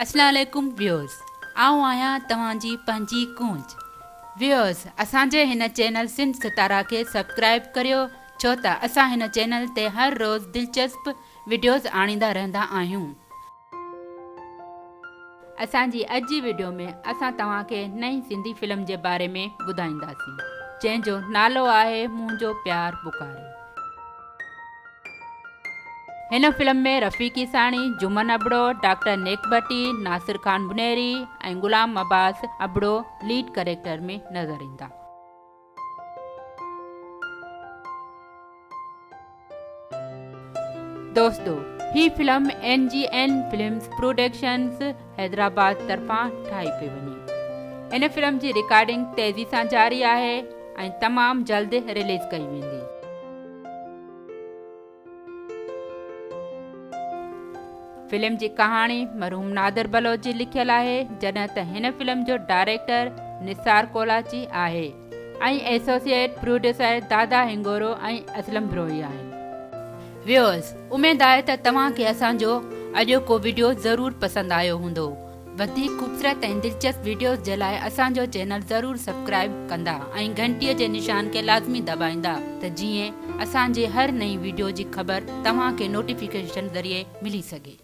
अस्सलाम वालेकुम व्यूअर्स, आऊं आहियां तव्हांजी पंहिंजी गूंज। व्यूअर्स, असांजे हिन चैनल सिंध सितारा खे सब्सक्राइब करियो, छो त असां हिन चैनल ते हर रोज़ दिलचस्प वीडियोज़ आणींदा रहंदा आहियूं। असांजी अॼु जी वीडियो में असां तव्हांखे नई सिंधी फिल्म जे बारे में ॿुधाईंदासीं, जंहिंजो नालो आहे मुंहिंजो प्यार पुकारे। हिन फिल्म में रफ़ीकी साणी, जुमन अबड़ो, डॉक्टर नेकबटी, नासिर खान बुनेरी ऐं गुलाम अब्बास अबड़ो लीड कैरेक्टर में नज़र ईंदा। दोस्तों, ही film NGN Films productions Hyderabad तरफ़ां ठाही पई वञे। हिन फिल्म जी रिकॉर्डिंग तेज़ी सां जारी आहे ऐं तमामु जल्द रिलीज़ कई वेंदी। फिल्म जी कहाणी मरहूम नादिर बलोच जी लिखियल आहे, जॾहिं त हिन फिल्म जो डायरेक्टर निसार कोलाची आहे ऐं एसोसिएट प्रोड्यूसर दादा हिंगोरो ऐं असलम ब्रोई आहिनि। व्यूअर्स, उमेद आहे त तव्हांखे असांजो अॼोको वीडियो ज़रूरु पसंदि आयो हूंदो। वधीक ख़ूबसूरत ऐं दिलचस्प वीडियोज़ जे लाइ असांजो चैनल ज़रूरु सब्सक्राइब कंदा ऐं घंटीअ जे निशान खे लाज़मी दॿाईंदा, त जीअं असांजे हर नई वीडियो जी ख़बर तव्हांखे नोटिफिकेशन ज़रिए मिली सघे।